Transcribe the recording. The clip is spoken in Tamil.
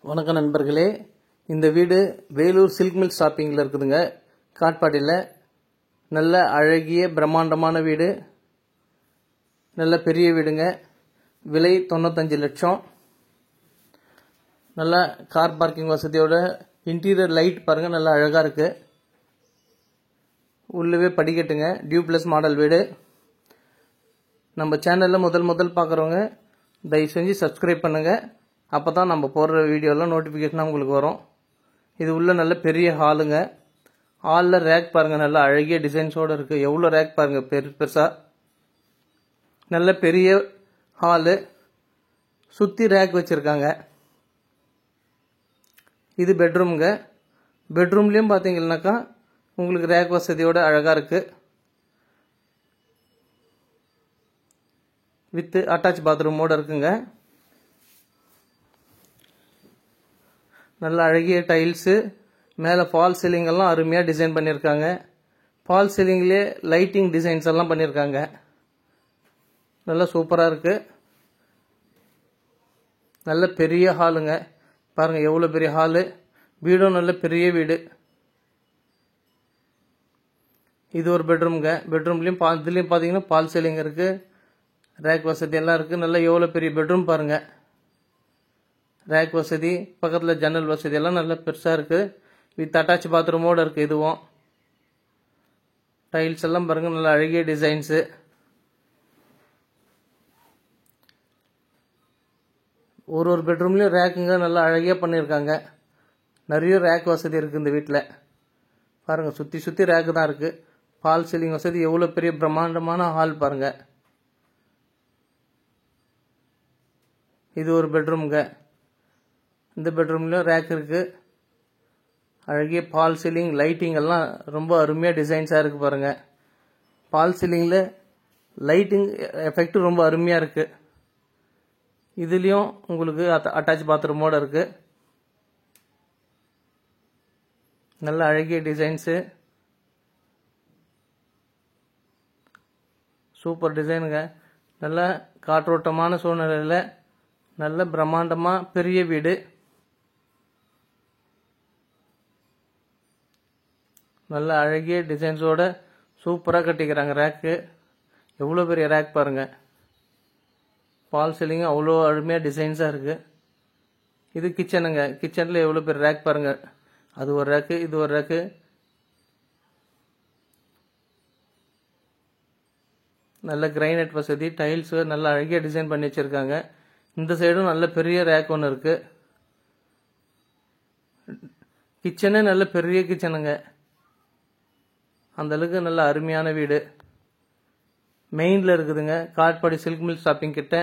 வணக்கம் நண்பர்களே, இந்த வீடு வேலூர் சில்க் மில் ஷாப்பிங்கில் இருக்குதுங்க. காட்பாடியில் நல்ல அழகிய பிரம்மாண்டமான வீடு, நல்ல பெரிய வீடுங்க. விலை 95 லட்சம். நல்ல கார் பார்க்கிங் வசதியோட இன்டீரியர் லைட் பாருங்கள், நல்லா அழகாக இருக்குது. உள்ளவே படிக்கட்டுங்க. டியூப்ளஸ் மாடல் வீடு. நம்ம சேனலில் முதல் பார்க்குறவங்க தயவு செஞ்சு சப்ஸ்கிரைப் பண்ணுங்கள். அப்போ தான் நம்ம போடுற வீடியோலாம் நோட்டிஃபிகேஷனாக உங்களுக்கு வரும். இது உள்ள நல்ல பெரிய ஹாலுங்க. ஹாலில் ரேக் பாருங்கள், நல்ல அழகிய டிசைன்ஸோடு இருக்குது. எவ்வளோ ரேக் பாருங்கள், பெருசாக நல்ல பெரிய ஹாலு. சுற்றி ரேக் வச்சுருக்காங்க. இது பெட்ரூமுங்க. பெட்ரூம்லேயும் பார்த்தீங்கன்னாக்கா உங்களுக்கு ரேக் வசதியோடு அழகாக இருக்குது. வித் அட்டாச் பாத்ரூமோடு இருக்குங்க. நல்ல அழகிய டைல்ஸு. மேலே ஃபால் சீலிங் எல்லாம் அருமையாக டிசைன் பண்ணியிருக்காங்க. ஃபால் சீலிங்லேயே லைட்டிங் டிசைன்ஸ் எல்லாம் பண்ணியிருக்காங்க. நல்லா சூப்பராக இருக்குது. நல்ல பெரிய ஹாலுங்க. பாருங்கள் எவ்வளோ பெரிய ஹாலு. வீடும் நல்ல பெரிய வீடு. இது ஒரு பெட்ரூம்ங்க. பெட்ரூம்லேயும் இதுலேயும் பார்த்தீங்கன்னா ஃபால் சீலிங் இருக்குது. ரேக் வசதி எல்லாம் இருக்குது. நல்லா எவ்வளோ பெரிய பெட்ரூம் பாருங்கள். ரேக் வசதி, பக்கத்தில் ஜன்னல் வசதி எல்லாம் நல்லா பெருசாக இருக்குது. வித் அட்டாச் பாத்ரூமோடு இருக்குது. இதுவும் டைல்ஸ் எல்லாம் பாருங்கள், நல்ல அழகிய டிசைன்ஸு. ஒரு பெட்ரூம்லேயும் ரேக்குங்க நல்லா அழகியாக பண்ணியிருக்காங்க. நிறைய ரேக் வசதி இருக்குது இந்த வீட்டில். பாருங்கள், சுற்றி ரேக்கு தான் இருக்குது. ஃபால் சீலிங் வசதி, எவ்வளோ பெரிய பிரம்மாண்டமான ஹால் பாருங்கள். இது ஒரு பெட்ரூம்ங்க. இந்த பெட்ரூம்லேயும் ரேக் இருக்குது. அழகிய ஃபால் சீலிங், லைட்டிங் எல்லாம் ரொம்ப அருமையாக டிசைன்ஸாக இருக்குது பாருங்கள். ஃபால் சீலிங்கில் லைட்டிங் எஃபெக்ட் ரொம்ப அருமையாக இருக்குது. இதுலேயும் உங்களுக்கு அட்டாச் பாத்ரூமோடு இருக்குது. நல்ல அழகிய டிசைன்ஸு. சூப்பர் டிசைனுங்க. நல்ல காற்றோட்டமான சூழ்நிலையில் நல்ல பிரம்மாண்டமாக பெரிய வீடு. நல்ல அழகிய டிசைன்ஸோட சூப்பராக கட்டிக்கிறாங்க. ரேக்கு எவ்வளோ பெரிய ரேக் பாருங்கள். ஃபால் சீலிங் அவ்வளோ அருமையாக டிசைன்ஸாக இருக்குது. இது கிச்சனுங்க. கிச்சனில் எவ்வளோ பெரிய ரேக் பாருங்கள். அது ஒரு ரேக்கு, இது ஒரு ரேக்கு. நல்ல கிரைனைட் வசதி, டைல்ஸு நல்ல அழகிய டிசைன் பண்ணி வச்சுருக்காங்க. இந்த சைடும் நல்ல பெரிய ரேக் ஒன்று இருக்குது. கிச்சனே நல்ல பெரிய கிச்சனுங்க. அந்தளவுக்கு நல்ல அருமையான வீடு. மெயினில் இருக்குதுங்க. காட்பாடி சில்க் மில் ஷாப்பிங் கிட்ட.